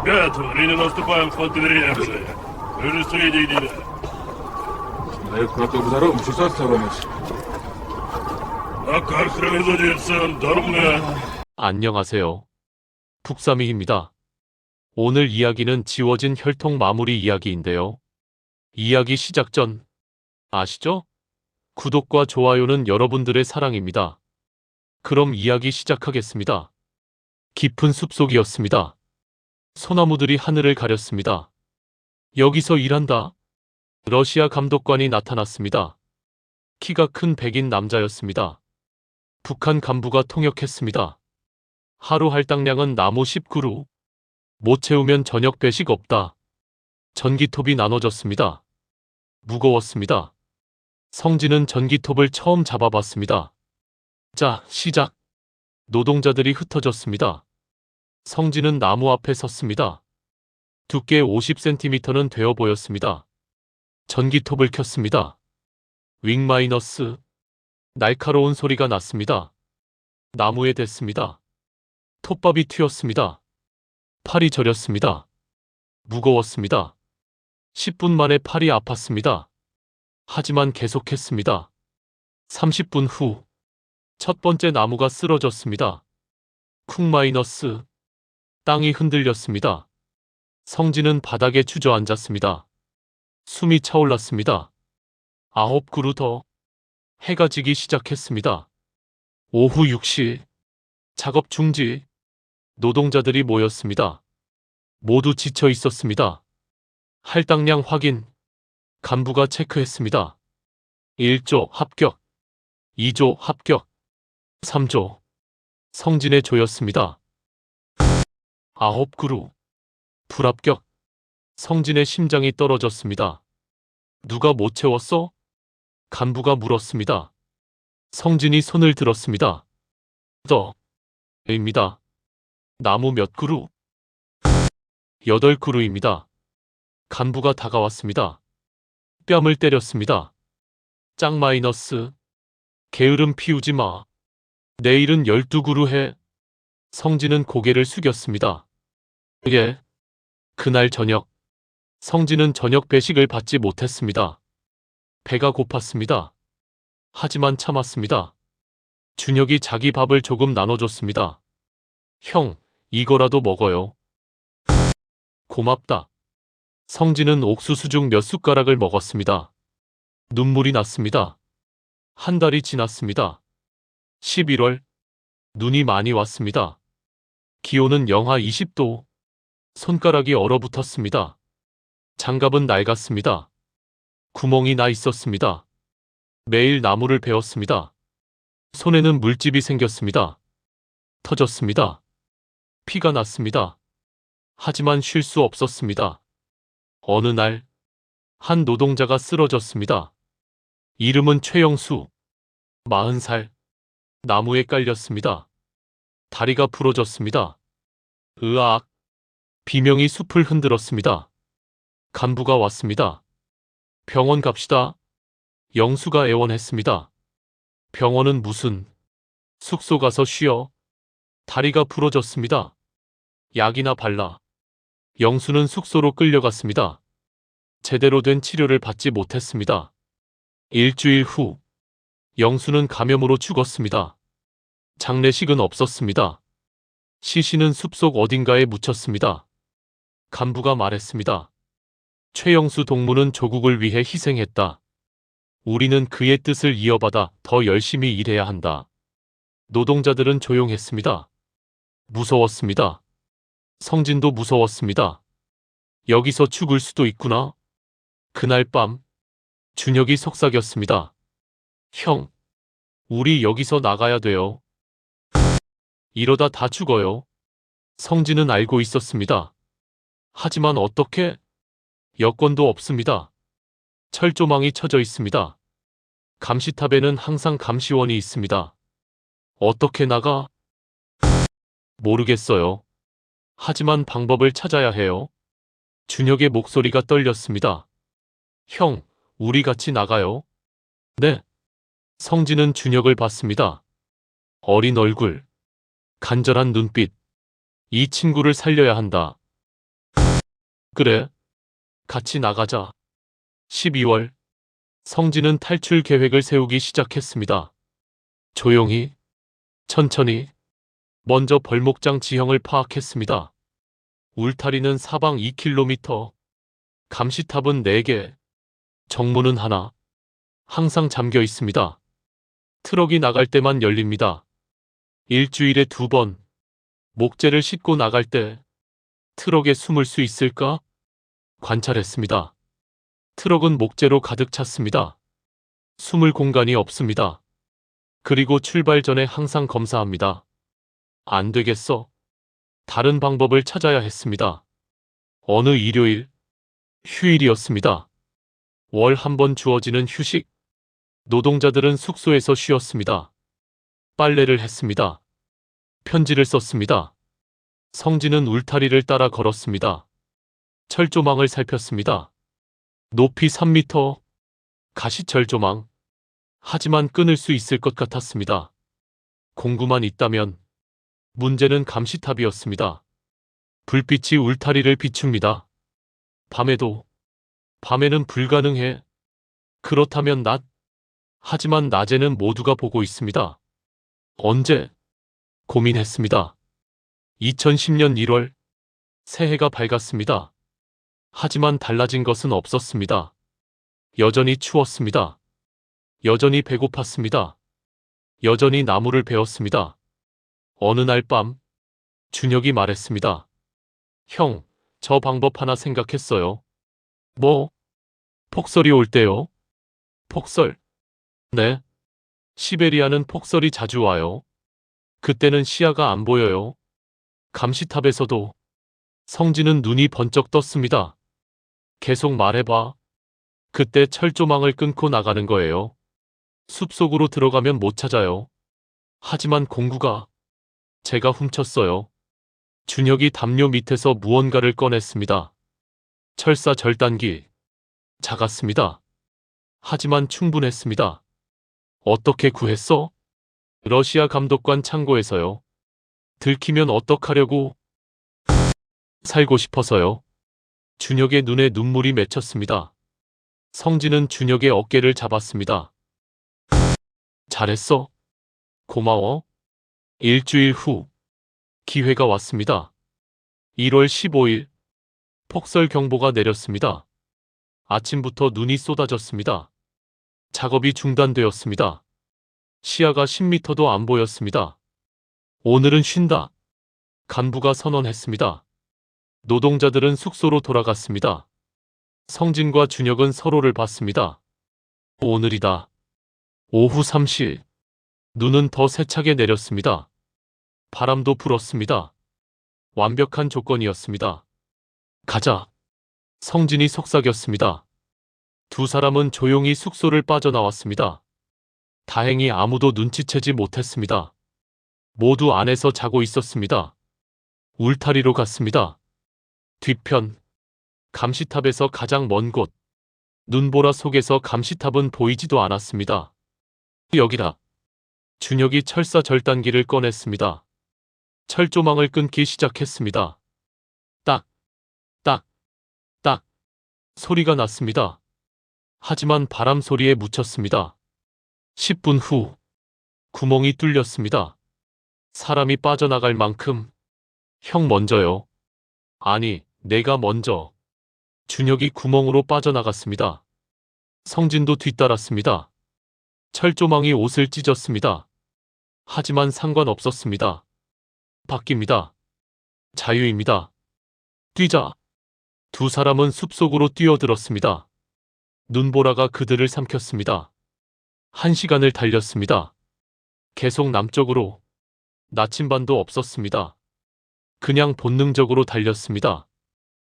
Готово, не наступаем в контрреволюцию. Уже среди них. Краток здоров, часа стороны. А как производится дорога? 안녕하세요. 북삼이입니다. 오늘 이야기는 지워진 혈통 마무리 이야기인데요. 이야기 시작 전 아시죠? 구독과 좋아요는 여러분들의 사랑입니다. 그럼 이야기 시작하겠습니다. 깊은 숲속이었습니다. 소나무들이 하늘을 가렸습니다. 여기서 일한다. 러시아 감독관이 나타났습니다. 키가 큰 백인 남자였습니다. 북한 간부가 통역했습니다. 하루 할당량은 나무 10그루. 못 채우면 저녁 배식 없다. 전기톱이 나눠졌습니다. 무거웠습니다. 성진은 전기톱을 처음 잡아봤습니다. 자, 시작. 노동자들이 흩어졌습니다. 성진은 나무 앞에 섰습니다. 두께 50cm는 되어 보였습니다. 전기톱을 켰습니다. 윙 마이너스. 날카로운 소리가 났습니다. 나무에 댔습니다. 톱밥이 튀었습니다. 팔이 저렸습니다. 무거웠습니다. 10분 만에 팔이 아팠습니다. 하지만 계속했습니다. 30분 후, 첫 번째 나무가 쓰러졌습니다. 쿵 마이너스. 땅이 흔들렸습니다. 성진은 바닥에 주저앉았습니다. 숨이 차올랐습니다. 9그루 더. 해가 지기 시작했습니다. 오후 6시. 작업 중지. 노동자들이 모였습니다. 모두 지쳐 있었습니다. 할당량 확인. 간부가 체크했습니다. 1조 합격. 2조 합격. 3조. 성진의 조였습니다. 9그루. 불합격. 성진의 심장이 떨어졌습니다. 누가 못 채웠어? 간부가 물었습니다. 성진이 손을 들었습니다. 입니다. 나무 몇 그루? 8그루입니다. 간부가 다가왔습니다. 뺨을 때렸습니다. 짱 마이너스. 게으름 피우지 마. 내일은 12그루 해. 성진은 고개를 숙였습니다. 예. 그날 저녁. 성진은 저녁 배식을 받지 못했습니다. 배가 고팠습니다. 하지만 참았습니다. 준혁이 자기 밥을 조금 나눠줬습니다. 형, 이거라도 먹어요. 고맙다. 성진은 옥수수 중 몇 숟가락을 먹었습니다. 눈물이 났습니다. 한 달이 지났습니다. 11월. 눈이 많이 왔습니다. 기온은 영하 20도. 손가락이 얼어붙었습니다. 장갑은 낡았습니다. 구멍이 나 있었습니다. 매일 나무를 베었습니다. 손에는 물집이 생겼습니다. 터졌습니다. 피가 났습니다. 하지만 쉴 수 없었습니다. 어느 날, 한 노동자가 쓰러졌습니다. 이름은 최영수. 40살. 나무에 깔렸습니다. 다리가 부러졌습니다. 으악. 비명이 숲을 흔들었습니다. 간부가 왔습니다. 병원 갑시다. 영수가 애원했습니다. 병원은 무슨? 숙소 가서 쉬어. 다리가 부러졌습니다. 약이나 발라. 영수는 숙소로 끌려갔습니다. 제대로 된 치료를 받지 못했습니다. 일주일 후, 영수는 감염으로 죽었습니다. 장례식은 없었습니다. 시신은 숲속 어딘가에 묻혔습니다. 간부가 말했습니다. 최영수 동무는 조국을 위해 희생했다. 우리는 그의 뜻을 이어받아 더 열심히 일해야 한다. 노동자들은 조용했습니다. 무서웠습니다. 성진도 무서웠습니다. 여기서 죽을 수도 있구나. 그날 밤, 준혁이 속삭였습니다. 형, 우리 여기서 나가야 돼요. 이러다 다 죽어요. 성진은 알고 있었습니다. 하지만 어떻게? 여권도 없습니다. 철조망이 쳐져 있습니다. 감시탑에는 항상 감시원이 있습니다. 어떻게 나가? 모르겠어요. 하지만 방법을 찾아야 해요. 준혁의 목소리가 떨렸습니다. 형, 우리 같이 나가요. 네. 성진은 준혁을 봤습니다. 어린 얼굴, 간절한 눈빛. 이 친구를 살려야 한다. 그래. 같이 나가자. 12월. 성진은 탈출 계획을 세우기 시작했습니다. 조용히, 천천히, 먼저 벌목장 지형을 파악했습니다. 울타리는 사방 2km, 감시탑은 4개, 정문은 하나, 항상 잠겨 있습니다. 트럭이 나갈 때만 열립니다. 일주일에 2번, 목재를 싣고 나갈 때 트럭에 숨을 수 있을까? 관찰했습니다. 트럭은 목재로 가득 찼습니다. 숨을 공간이 없습니다. 그리고 출발 전에 항상 검사합니다. 안 되겠어. 다른 방법을 찾아야 했습니다. 어느 일요일, 휴일이었습니다. 월 한 번 주어지는 휴식. 노동자들은 숙소에서 쉬었습니다. 빨래를 했습니다. 편지를 썼습니다. 성진은 울타리를 따라 걸었습니다. 철조망을 살폈습니다. 높이 3m, 가시철 조망. 하지만 끊을 수 있을 것 같았습니다. 공구만 있다면. 문제는 감시탑이었습니다. 불빛이 울타리를 비춥니다. 밤에는 불가능해. 그렇다면 낮. 하지만 낮에는 모두가 보고 있습니다. 언제? 고민했습니다. 2010년 1월, 새해가 밝았습니다. 하지만 달라진 것은 없었습니다. 여전히 추웠습니다. 여전히 배고팠습니다. 여전히 나무를 베었습니다. 어느 날 밤, 준혁이 말했습니다. 형, 저 방법 하나 생각했어요. 뭐? 폭설이 올 때요? 폭설? 네. 시베리아는 폭설이 자주 와요. 그때는 시야가 안 보여요. 감시탑에서도. 성진은 눈이 번쩍 떴습니다. 계속 말해봐. 그때 철조망을 끊고 나가는 거예요. 숲속으로 들어가면 못 찾아요. 하지만 공구가 제가 훔쳤어요. 준혁이 담요 밑에서 무언가를 꺼냈습니다. 철사 절단기. 작았습니다. 하지만 충분했습니다. 어떻게 구했어? 러시아 감독관 창고에서요. 들키면 어떡하려고? 살고 싶어서요. 준혁의 눈에 눈물이 맺혔습니다. 성진은 준혁의 어깨를 잡았습니다. 잘했어. 고마워. 일주일 후, 기회가 왔습니다. 1월 15일, 폭설 경보가 내렸습니다. 아침부터 눈이 쏟아졌습니다. 작업이 중단되었습니다. 시야가 10m도 안 보였습니다. 오늘은 쉰다. 간부가 선언했습니다. 노동자들은 숙소로 돌아갔습니다. 성진과 준혁은 서로를 봤습니다. 오늘이다. 오후 3시. 눈은 더 세차게 내렸습니다. 바람도 불었습니다. 완벽한 조건이었습니다. 가자. 성진이 속삭였습니다. 두 사람은 조용히 숙소를 빠져나왔습니다. 다행히 아무도 눈치채지 못했습니다. 모두 안에서 자고 있었습니다. 울타리로 갔습니다. 뒤편, 감시탑에서 가장 먼 곳. 눈보라 속에서 감시탑은 보이지도 않았습니다. 여기다. 준혁이 철사 절단기를 꺼냈습니다. 철조망을 끊기 시작했습니다. 딱, 딱, 딱 소리가 났습니다. 하지만 바람 소리에 묻혔습니다. 10분 후, 구멍이 뚫렸습니다. 사람이 빠져나갈 만큼. 형 먼저요. 아니, 내가 먼저. 준혁이 구멍으로 빠져나갔습니다. 성진도 뒤따랐습니다. 철조망이 옷을 찢었습니다. 하지만 상관없었습니다. 바뀝니다. 자유입니다. 뛰자. 두 사람은 숲속으로 뛰어들었습니다. 눈보라가 그들을 삼켰습니다. 1시간을 달렸습니다. 계속 남쪽으로. 나침반도 없었습니다. 그냥 본능적으로 달렸습니다.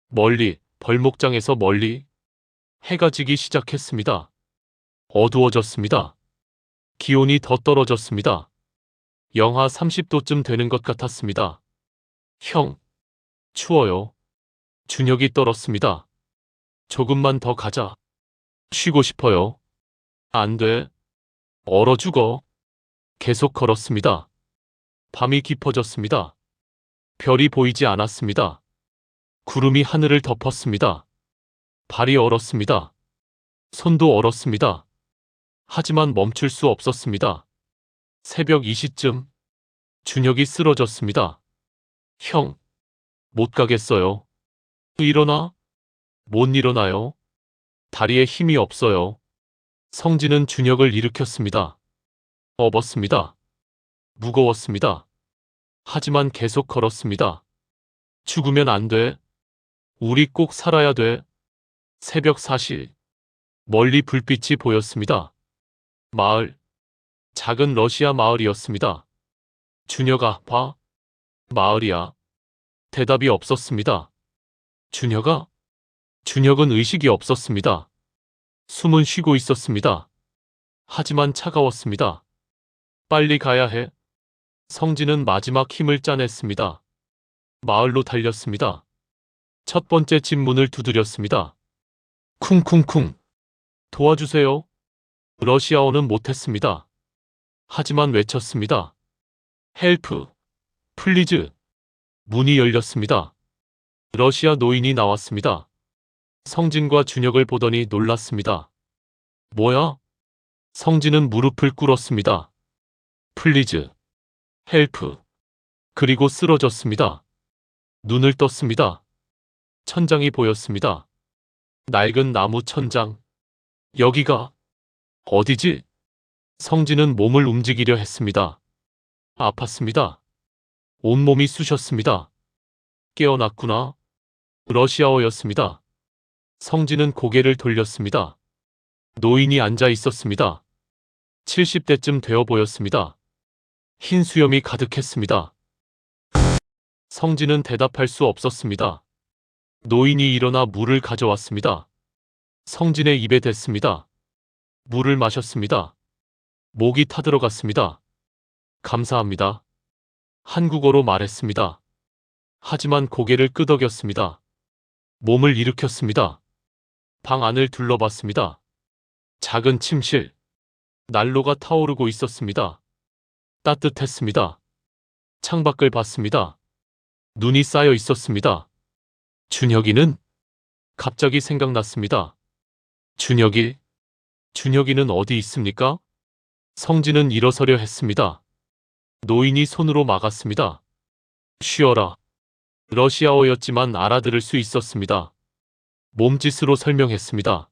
멀리, 벌목장에서 멀리. 해가 지기 시작했습니다. 어두워졌습니다. 기온이 더 떨어졌습니다. 영하 30도쯤 되는 것 같았습니다. 형, 추워요. 준혁이 떨었습니다. 조금만 더 가자. 쉬고 싶어요. 안 돼. 얼어 죽어. 계속 걸었습니다. 밤이 깊어졌습니다. 별이 보이지 않았습니다. 구름이 하늘을 덮었습니다. 발이 얼었습니다. 손도 얼었습니다. 하지만 멈출 수 없었습니다. 새벽 2시쯤 준혁이 쓰러졌습니다. 형, 못 가겠어요. 일어나? 못 일어나요. 다리에 힘이 없어요. 성진은 준혁을 일으켰습니다. 업었습니다. 무거웠습니다. 하지만 계속 걸었습니다. 죽으면 안 돼. 우리 꼭 살아야 돼. 새벽 4시. 멀리 불빛이 보였습니다. 마을. 작은 러시아 마을이었습니다. 준혁아, 봐. 마을이야. 대답이 없었습니다. 준혁아? 준혁은 의식이 없었습니다. 숨은 쉬고 있었습니다. 하지만 차가웠습니다. 빨리 가야 해. 성진은 마지막 힘을 짜냈습니다. 마을로 달렸습니다. 첫 번째 집 문을 두드렸습니다. 쿵쿵쿵. 도와주세요. 러시아어는 못했습니다. 하지만 외쳤습니다. 헬프. 플리즈. 문이 열렸습니다. 러시아 노인이 나왔습니다. 성진과 준혁을 보더니 놀랐습니다. 뭐야? 성진은 무릎을 꿇었습니다. 플리즈. 헬프. 그리고 쓰러졌습니다. 눈을 떴습니다. 천장이 보였습니다. 낡은 나무 천장. 여기가 어디지? 성진은 몸을 움직이려 했습니다. 아팠습니다. 온몸이 쑤셨습니다. 깨어났구나. 러시아어였습니다. 성진은 고개를 돌렸습니다. 노인이 앉아 있었습니다. 70대쯤 되어 보였습니다. 흰 수염이 가득했습니다. 성진은 대답할 수 없었습니다. 노인이 일어나 물을 가져왔습니다. 성진의 입에 댔습니다. 물을 마셨습니다. 목이 타들어갔습니다. 감사합니다. 한국어로 말했습니다. 하지만 고개를 끄덕였습니다. 몸을 일으켰습니다. 방 안을 둘러봤습니다. 작은 침실. 난로가 타오르고 있었습니다. 따뜻했습니다. 창밖을 봤습니다. 눈이 쌓여 있었습니다. 준혁이는? 갑자기 생각났습니다. 준혁이는 어디 있습니까? 성진은 일어서려 했습니다. 노인이 손으로 막았습니다. 쉬어라. 러시아어였지만 알아들을 수 있었습니다. 몸짓으로 설명했습니다.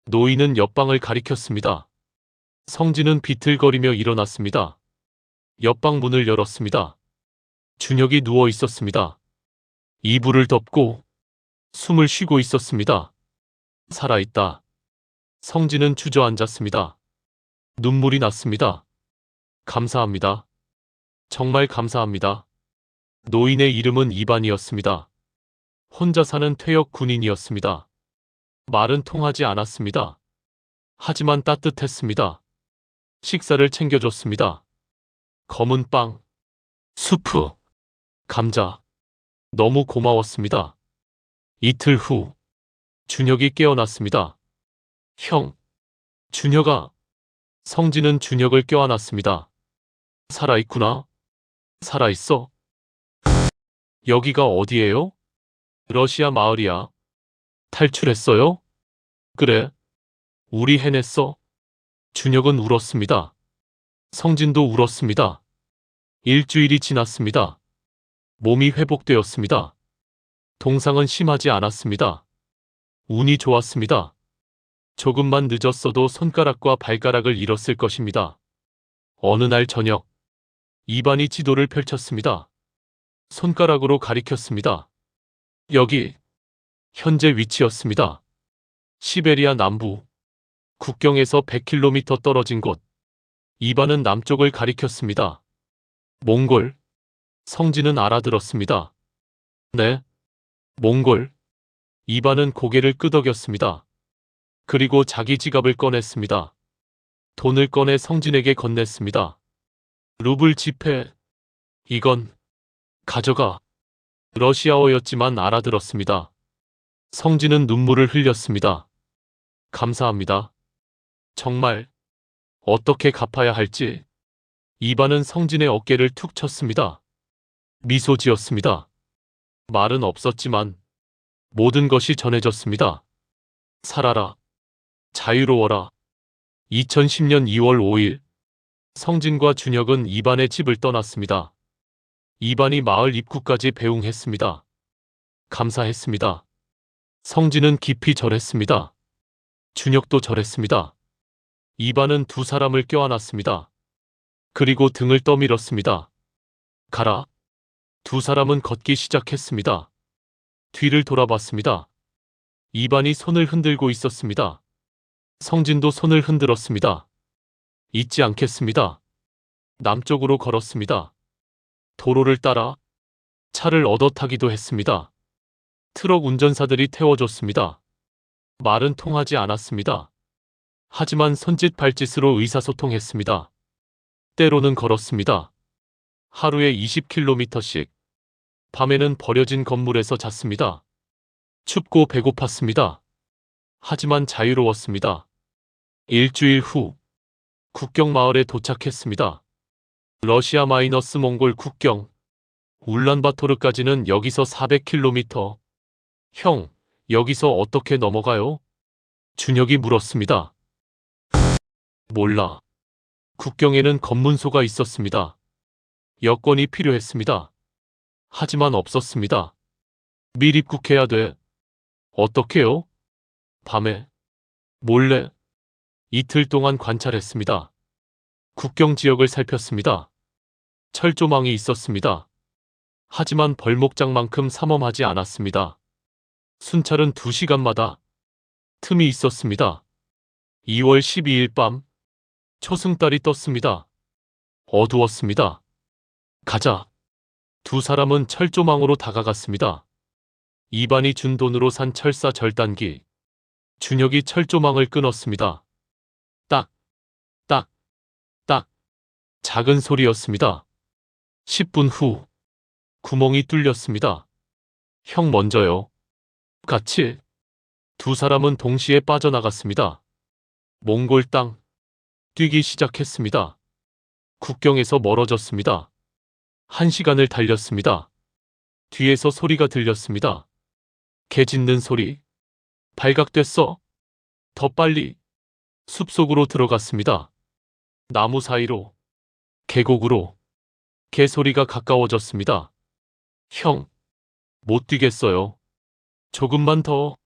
노인은 옆방을 가리켰습니다. 성진은 비틀거리며 일어났습니다. 옆방 문을 열었습니다. 준혁이 누워 있었습니다. 이불을 덮고 숨을 쉬고 있었습니다. 살아있다. 성진은 주저앉았습니다. 눈물이 났습니다. 감사합니다. 정말 감사합니다. 노인의 이름은 이반이었습니다. 혼자 사는 퇴역 군인이었습니다. 말은 통하지 않았습니다. 하지만 따뜻했습니다. 식사를 챙겨줬습니다. 검은 빵, 수프, 감자. 너무 고마웠습니다. 이틀 후, 준혁이 깨어났습니다. 형, 준혁아. 성진은 준혁을 껴안았습니다. 살아있구나. 살아있어. 여기가 어디예요? 러시아 마을이야. 탈출했어요? 그래. 우리 해냈어. 준혁은 울었습니다. 성진도 울었습니다. 일주일이 지났습니다. 몸이 회복되었습니다. 동상은 심하지 않았습니다. 운이 좋았습니다. 조금만 늦었어도 손가락과 발가락을 잃었을 것입니다. 어느 날 저녁, 이반이 지도를 펼쳤습니다. 손가락으로 가리켰습니다. 여기, 현재 위치였습니다. 시베리아 남부, 국경에서 100km 떨어진 곳. 이반은 남쪽을 가리켰습니다. 몽골. 성진은 알아들었습니다. 네, 몽골. 이반은 고개를 끄덕였습니다. 그리고 자기 지갑을 꺼냈습니다. 돈을 꺼내 성진에게 건넸습니다. 루블 지폐. 이건 가져가. 러시아어였지만 알아들었습니다. 성진은 눈물을 흘렸습니다. 감사합니다. 정말 어떻게 갚아야 할지. 이반은 성진의 어깨를 툭 쳤습니다. 미소 지었습니다. 말은 없었지만 모든 것이 전해졌습니다. 살아라. 자유로워라. 2010년 2월 5일 성진과 준혁은 이반의 집을 떠났습니다. 이반이 마을 입구까지 배웅했습니다. 감사했습니다. 성진은 깊이 절했습니다. 준혁도 절했습니다. 이반은 두 사람을 껴안았습니다. 그리고 등을 떠밀었습니다. 가라. 두 사람은 걷기 시작했습니다. 뒤를 돌아봤습니다. 이반이 손을 흔들고 있었습니다. 성진도 손을 흔들었습니다. 잊지 않겠습니다. 남쪽으로 걸었습니다. 도로를 따라 차를 얻어 타기도 했습니다. 트럭 운전사들이 태워줬습니다. 말은 통하지 않았습니다. 하지만 손짓 발짓으로 의사소통했습니다. 때로는 걸었습니다. 하루에 20km씩. 밤에는 버려진 건물에서 잤습니다. 춥고 배고팠습니다. 하지만 자유로웠습니다. 일주일 후 국경 마을에 도착했습니다. 러시아 마이너스 몽골 국경. 울란바토르까지는 여기서 400km. 형, 여기서 어떻게 넘어가요? 준혁이 물었습니다. 몰라. 국경에는 검문소가 있었습니다. 여권이 필요했습니다. 하지만 없었습니다. 밀입국해야 돼. 어떻게요? 밤에. 몰래. 이틀 동안 관찰했습니다. 국경 지역을 살폈습니다. 철조망이 있었습니다. 하지만 벌목장만큼 삼엄하지 않았습니다. 순찰은 2시간마다 틈이 있었습니다. 2월 12일 밤 초승달이 떴습니다. 어두웠습니다. 가자. 두 사람은 철조망으로 다가갔습니다. 이반이 준 돈으로 산 철사 절단기. 준혁이 철조망을 끊었습니다. 딱, 딱, 딱. 작은 소리였습니다. 10분 후 구멍이 뚫렸습니다. 형 먼저요. 같이. 두 사람은 동시에 빠져나갔습니다. 몽골 땅. 뛰기 시작했습니다. 국경에서 멀어졌습니다. 1시간을 달렸습니다. 뒤에서 소리가 들렸습니다. 개 짖는 소리. 발각됐어. 더 빨리. 숲속으로 들어갔습니다. 나무 사이로. 계곡으로. 개 소리가 가까워졌습니다. 형. 못 뛰겠어요. 조금만 더.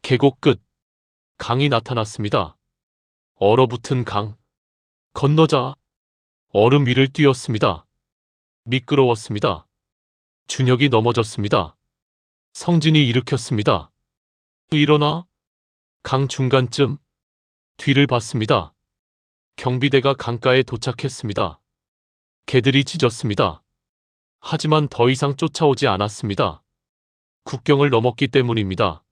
계곡 끝. 강이 나타났습니다. 얼어붙은 강. 건너자. 얼음 위를 뛰었습니다. 미끄러웠습니다. 준혁이 넘어졌습니다. 성진이 일으켰습니다. 일어나. 강 중간쯤. 뒤를 봤습니다. 경비대가 강가에 도착했습니다. 개들이 짖었습니다. 하지만 더 이상 쫓아오지 않았습니다. 국경을 넘었기 때문입니다.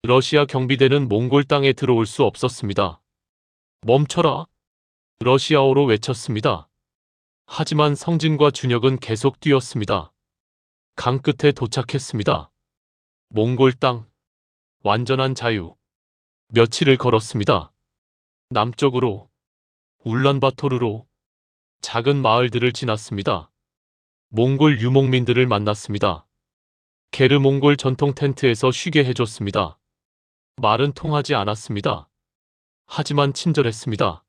러시아 경비대는 몽골 땅에 들어올 수 없었습니다. 멈춰라. 러시아어로 외쳤습니다. 하지만 성진과 준혁은 계속 뛰었습니다. 강 끝에 도착했습니다. 몽골 땅. 완전한 자유. 며칠을 걸었습니다. 남쪽으로. 울란바토르로. 작은 마을들을 지났습니다. 몽골 유목민들을 만났습니다. 게르 몽골 전통 텐트에서 쉬게 해줬습니다. 말은 통하지 않았습니다. 하지만 친절했습니다.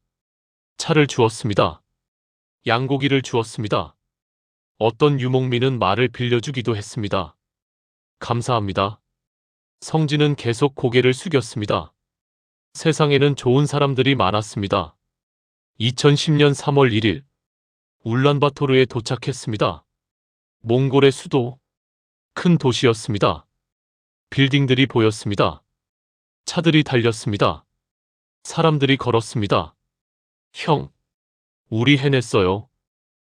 차를 주었습니다. 양고기를 주었습니다. 어떤 유목민은 말을 빌려주기도 했습니다. 감사합니다. 성진은 계속 고개를 숙였습니다. 세상에는 좋은 사람들이 많았습니다. 2010년 3월 1일 울란바토르에 도착했습니다. 몽골의 수도. 큰 도시였습니다. 빌딩들이 보였습니다. 차들이 달렸습니다. 사람들이 걸었습니다. 형, 우리 해냈어요.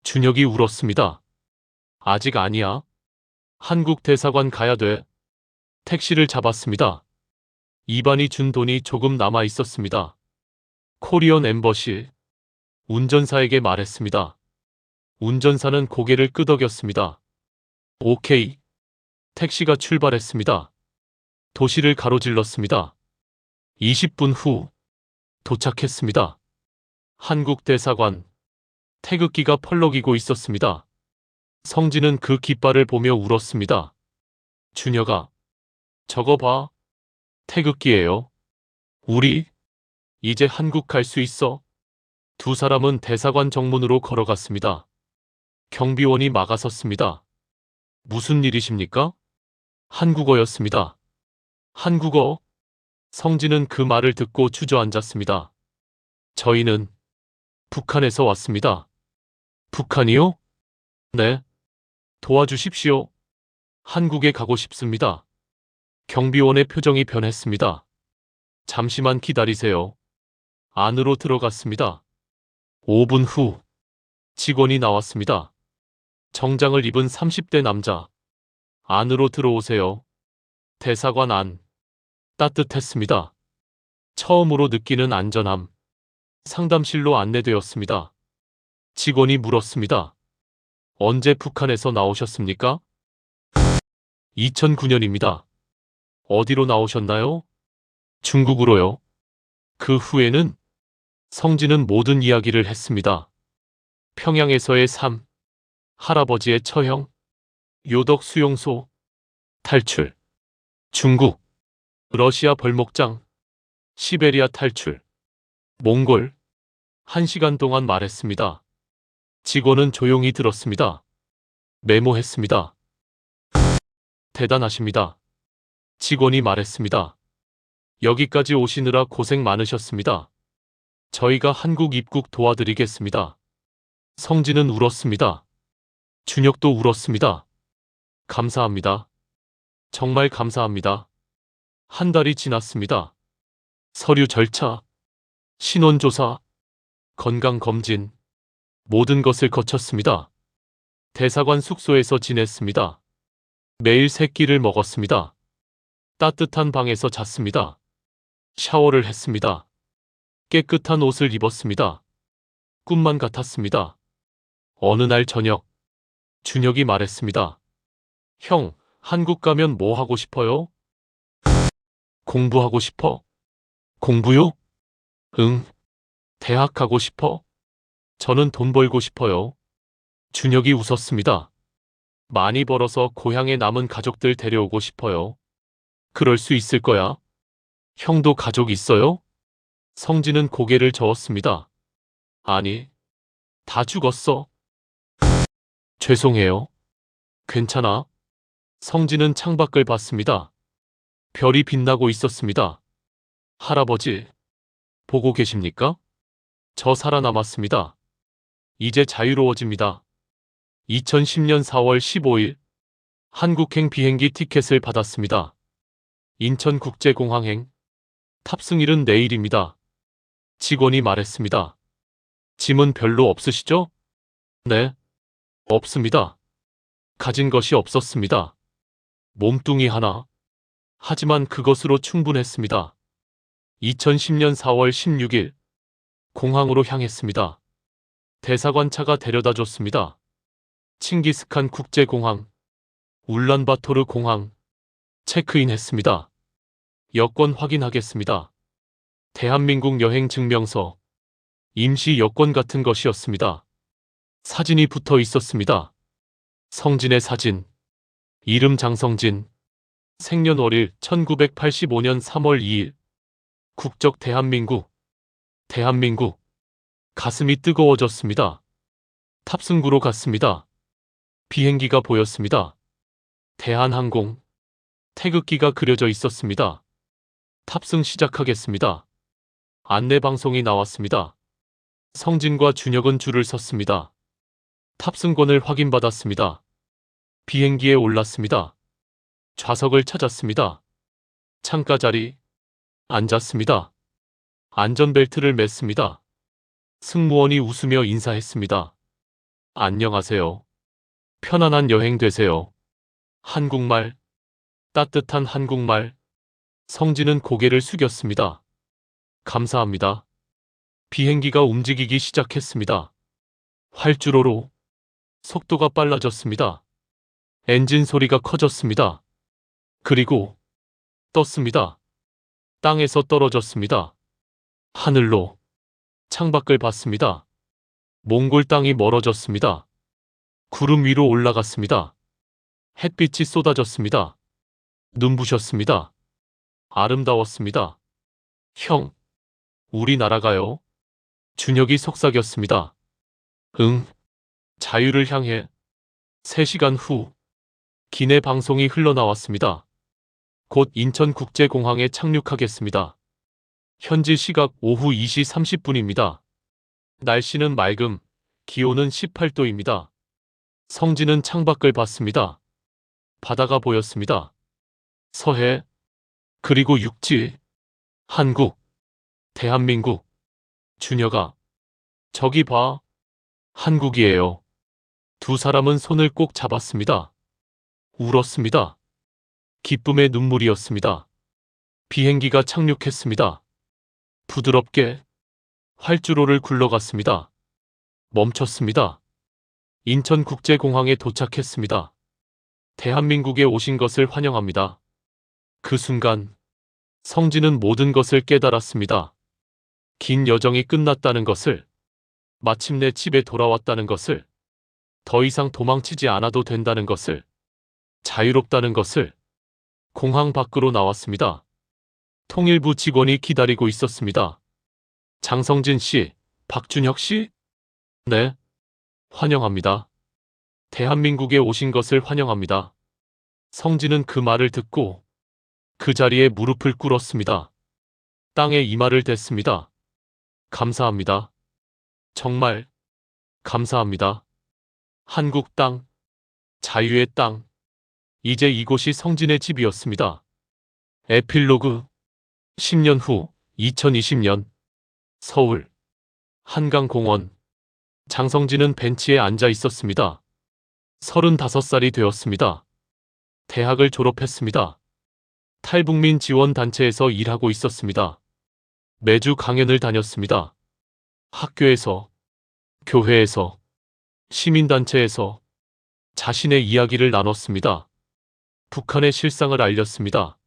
준혁이 울었습니다. 아직 아니야. 한국 대사관 가야 돼. 택시를 잡았습니다. 이반이 준 돈이 조금 남아 있었습니다. 코리언 엠버시. 운전사에게 말했습니다. 운전사는 고개를 끄덕였습니다. 오케이. 택시가 출발했습니다. 도시를 가로질렀습니다. 20분 후 도착했습니다. 한국 대사관. 태극기가 펄럭이고 있었습니다. 성진은 그 깃발을 보며 울었습니다. 준혁아, 저거 봐. 태극기예요. 우리 이제 한국 갈 수 있어. 두 사람은 대사관 정문으로 걸어갔습니다. 경비원이 막아섰습니다. 무슨 일이십니까? 한국어였습니다. 한국어? 성진은 그 말을 듣고 주저앉았습니다. 저희는 북한에서 왔습니다. 북한이요? 네. 도와주십시오. 한국에 가고 싶습니다. 경비원의 표정이 변했습니다. 잠시만 기다리세요. 안으로 들어갔습니다. 5분 후 직원이 나왔습니다. 정장을 입은 30대 남자. 안으로 들어오세요. 대사관 안. 따뜻했습니다. 처음으로 느끼는 안전함. 상담실로 안내되었습니다. 직원이 물었습니다. 언제 북한에서 나오셨습니까? 2009년입니다. 어디로 나오셨나요? 중국으로요. 그 후에는 성진은 모든 이야기를 했습니다. 평양에서의 삶, 할아버지의 처형, 요덕 수용소, 탈출, 중국, 러시아 벌목장, 시베리아 탈출, 몽골. 1시간 동안 말했습니다. 직원은 조용히 들었습니다. 메모했습니다. 대단하십니다. 직원이 말했습니다. 여기까지 오시느라 고생 많으셨습니다. 저희가 한국 입국 도와드리겠습니다. 성진은 울었습니다. 준혁도 울었습니다. 감사합니다. 정말 감사합니다. 한 달이 지났습니다. 서류 절차, 신원조사, 건강검진, 모든 것을 거쳤습니다. 대사관 숙소에서 지냈습니다. 매일 세 끼를 먹었습니다. 따뜻한 방에서 잤습니다. 샤워를 했습니다. 깨끗한 옷을 입었습니다. 꿈만 같았습니다. 어느 날 저녁, 준혁이 말했습니다. 형, 한국 가면 뭐 하고 싶어요? 공부하고 싶어. 공부요? 응. 대학 가고 싶어. 저는 돈 벌고 싶어요. 준혁이 웃었습니다. 많이 벌어서 고향에 남은 가족들 데려오고 싶어요. 그럴 수 있을 거야. 형도 가족 있어요? 성진은 고개를 저었습니다. 아니, 다 죽었어. 죄송해요. 괜찮아. 성진은 창밖을 봤습니다. 별이 빛나고 있었습니다. 할아버지, 보고 계십니까? 저 살아남았습니다. 이제 자유로워집니다. 2010년 4월 15일 한국행 비행기 티켓을 받았습니다. 인천국제공항행. 탑승일은 내일입니다. 직원이 말했습니다. 짐은 별로 없으시죠? 네. 없습니다. 가진 것이 없었습니다. 몸뚱이 하나. 하지만 그것으로 충분했습니다. 2010년 4월 16일 공항으로 향했습니다. 대사관 차가 데려다 줬습니다. 칭기스칸 국제공항, 울란바토르 공항. 체크인 했습니다. 여권 확인하겠습니다. 대한민국 여행 증명서, 임시 여권 같은 것이었습니다. 사진이 붙어 있었습니다. 성진의 사진, 이름 장성진, 생년월일 1985년 3월 2일, 국적 대한민국, 대한민국. 가슴이 뜨거워졌습니다. 탑승구로 갔습니다. 비행기가 보였습니다. 대한항공, 태극기가 그려져 있었습니다. 탑승 시작하겠습니다. 안내방송이 나왔습니다. 성진과 준혁은 줄을 섰습니다. 탑승권을 확인받았습니다. 비행기에 올랐습니다. 좌석을 찾았습니다. 창가 자리, 앉았습니다. 안전벨트를 맸습니다. 승무원이 웃으며 인사했습니다. 안녕하세요. 편안한 여행 되세요. 한국말, 따뜻한 한국말. 성진은 고개를 숙였습니다. 감사합니다. 비행기가 움직이기 시작했습니다. 활주로로 속도가 빨라졌습니다. 엔진 소리가 커졌습니다. 그리고 떴습니다. 땅에서 떨어졌습니다. 하늘로 창밖을 봤습니다. 몽골 땅이 멀어졌습니다. 구름 위로 올라갔습니다. 햇빛이 쏟아졌습니다. 눈부셨습니다. 아름다웠습니다. 형, 우리 날아가요. 준혁이 속삭였습니다. 응. 자유를 향해. 3시간 후, 기내 방송이 흘러나왔습니다. 곧 인천국제공항에 착륙하겠습니다. 현지 시각 오후 2시 30분입니다. 날씨는 맑음, 기온은 18도입니다. 성진은 창밖을 봤습니다. 바다가 보였습니다. 서해, 그리고 육지, 한국, 대한민국. 준혁아, 저기 봐. 한국이에요. 두 사람은 손을 꼭 잡았습니다. 울었습니다. 기쁨의 눈물이었습니다. 비행기가 착륙했습니다. 부드럽게 활주로를 굴러갔습니다. 멈췄습니다. 인천국제공항에 도착했습니다. 대한민국에 오신 것을 환영합니다. 그 순간 성진은 모든 것을 깨달았습니다. 긴 여정이 끝났다는 것을, 마침내 집에 돌아왔다는 것을, 더 이상 도망치지 않아도 된다는 것을, 자유롭다는 것을. 공항 밖으로 나왔습니다. 통일부 직원이 기다리고 있었습니다. 장성진 씨, 박준혁 씨? 네. 환영합니다. 대한민국에 오신 것을 환영합니다. 성진은 그 말을 듣고 그 자리에 무릎을 꿇었습니다. 땅에 이마를 댔습니다. 감사합니다. 정말 감사합니다. 한국 땅, 자유의 땅. 이제 이곳이 성진의 집이었습니다. 에필로그. 10년 후 2020년 서울 한강공원. 장성진은 벤치에 앉아 있었습니다. 35살이 되었습니다. 대학을 졸업했습니다. 탈북민 지원단체에서 일하고 있었습니다. 매주 강연을 다녔습니다. 학교에서, 교회에서, 시민단체에서 자신의 이야기를 나눴습니다. 북한의 실상을 알렸습니다.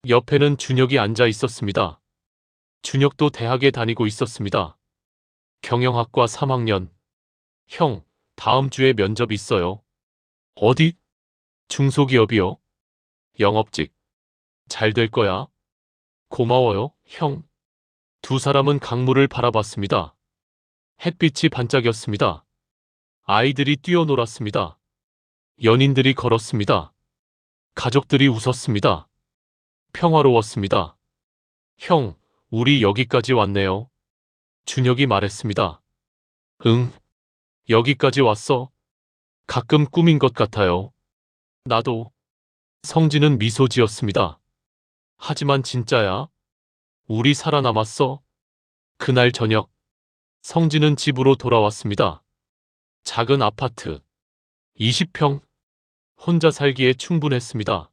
옆에는 준혁이 앉아 있었습니다. 준혁도 대학에 다니고 있었습니다. 경영학과 3학년. 형, 다음 주에 면접 있어요. 어디? 중소기업이요. 영업직. 잘 될 거야. 고마워요, 형. 두 사람은 강물을 바라봤습니다. 햇빛이 반짝였습니다. 아이들이 뛰어놀았습니다. 연인들이 걸었습니다. 가족들이 웃었습니다. 평화로웠습니다. 형, 우리 여기까지 왔네요. 준혁이 말했습니다. 응, 여기까지 왔어. 가끔 꿈인 것 같아요. 나도. 성진은 미소 지었습니다. 하지만 진짜야. 우리 살아남았어. 그날 저녁, 성진은 집으로 돌아왔습니다. 작은 아파트, 20평. 혼자 살기에 충분했습니다.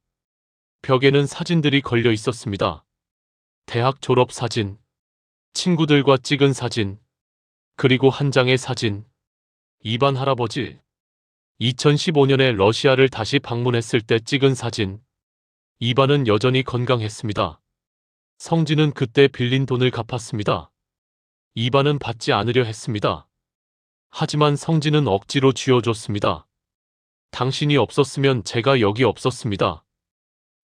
벽에는 사진들이 걸려 있었습니다. 대학 졸업 사진, 친구들과 찍은 사진, 그리고 한 장의 사진. 이반 할아버지. 2015년에 러시아를 다시 방문했을 때 찍은 사진. 이반은 여전히 건강했습니다. 성진은 그때 빌린 돈을 갚았습니다. 이반은 받지 않으려 했습니다. 하지만 성진은 억지로 쥐어줬습니다. 당신이 없었으면 제가 여기 없었습니다.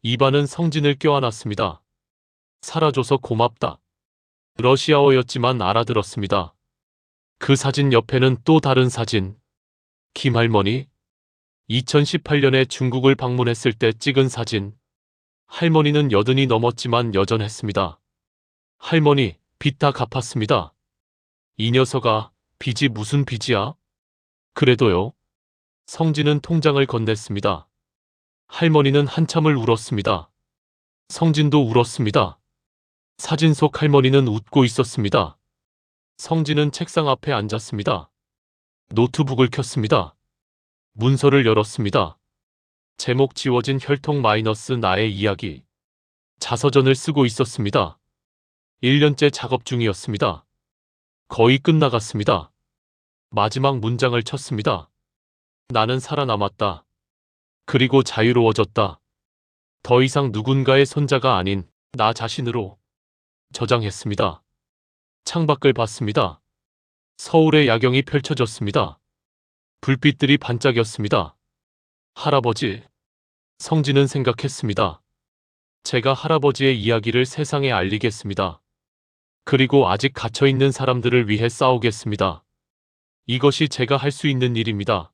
이반은 성진을 껴안았습니다. 살아줘서 고맙다. 러시아어였지만 알아들었습니다. 그 사진 옆에는 또 다른 사진. 김할머니. 2018년에 중국을 방문했을 때 찍은 사진. 할머니는 80이 넘었지만 여전했습니다. 할머니, 빚 다 갚았습니다. 이 녀석아, 빚이 무슨 빚이야? 그래도요. 성진은 통장을 건넸습니다. 할머니는 한참을 울었습니다. 성진도 울었습니다. 사진 속 할머니는 웃고 있었습니다. 성진은 책상 앞에 앉았습니다. 노트북을 켰습니다. 문서를 열었습니다. 제목 지워진 혈통 마이너스 나의 이야기. 자서전을 쓰고 있었습니다. 1년째 작업 중이었습니다. 거의 끝나갔습니다. 마지막 문장을 쳤습니다. 나는 살아남았다. 그리고 자유로워졌다. 더 이상 누군가의 손자가 아닌 나 자신으로. 저장했습니다. 창밖을 봤습니다. 서울의 야경이 펼쳐졌습니다. 불빛들이 반짝였습니다. 할아버지. 성진은 생각했습니다. 제가 할아버지의 이야기를 세상에 알리겠습니다. 그리고 아직 갇혀있는 사람들을 위해 싸우겠습니다. 이것이 제가 할 수 있는 일입니다.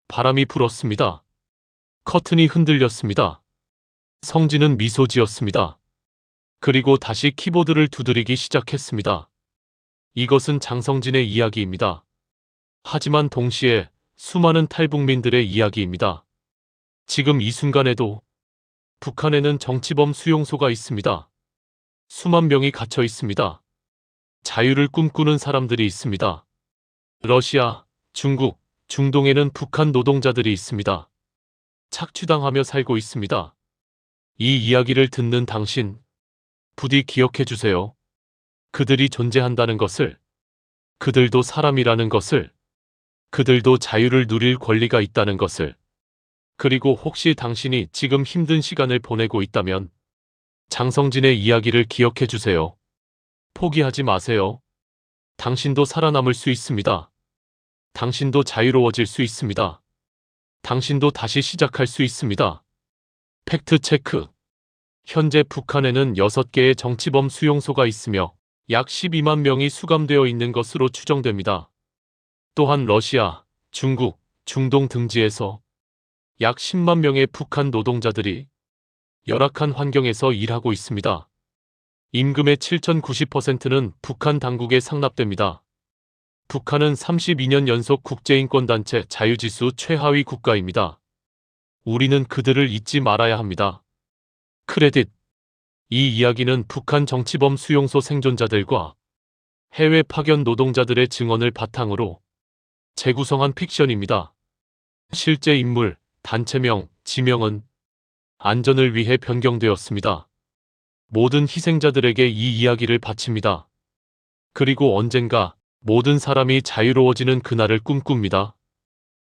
바람이 불었습니다. 커튼이 흔들렸습니다. 성진은 미소 지었습니다. 그리고 다시 키보드를 두드리기 시작했습니다. 이것은 장성진의 이야기입니다. 하지만 동시에 수많은 탈북민들의 이야기입니다. 지금 이 순간에도 북한에는 정치범 수용소가 있습니다. 수만 명이 갇혀 있습니다. 자유를 꿈꾸는 사람들이 있습니다. 러시아, 중국, 중동에는 북한 노동자들이 있습니다. 착취당하며 살고 있습니다. 이 이야기를 듣는 당신, 부디 기억해 주세요. 그들이 존재한다는 것을, 그들도 사람이라는 것을, 그들도 자유를 누릴 권리가 있다는 것을. 그리고 혹시 당신이 지금 힘든 시간을 보내고 있다면 장성진의 이야기를 기억해 주세요. 포기하지 마세요. 당신도 살아남을 수 있습니다. 당신도 자유로워질 수 있습니다. 당신도 다시 시작할 수 있습니다. 팩트 체크. 현재 북한에는 6개의 정치범 수용소가 있으며 약 12만 명이 수감되어 있는 것으로 추정됩니다. 또한 러시아, 중국, 중동 등지에서 약 10만 명의 북한 노동자들이 열악한 환경에서 일하고 있습니다. 임금의 7,090%는 북한 당국에 상납됩니다. 북한은 32년 연속 국제인권단체 자유지수 최하위 국가입니다. 우리는 그들을 잊지 말아야 합니다. 크레딧. 이 이야기는 북한 정치범 수용소 생존자들과 해외 파견 노동자들의 증언을 바탕으로 재구성한 픽션입니다. 실제 인물, 단체명, 지명은 안전을 위해 변경되었습니다. 모든 희생자들에게 이 이야기를 바칩니다. 그리고 언젠가 모든 사람이 자유로워지는 그날을 꿈꿉니다.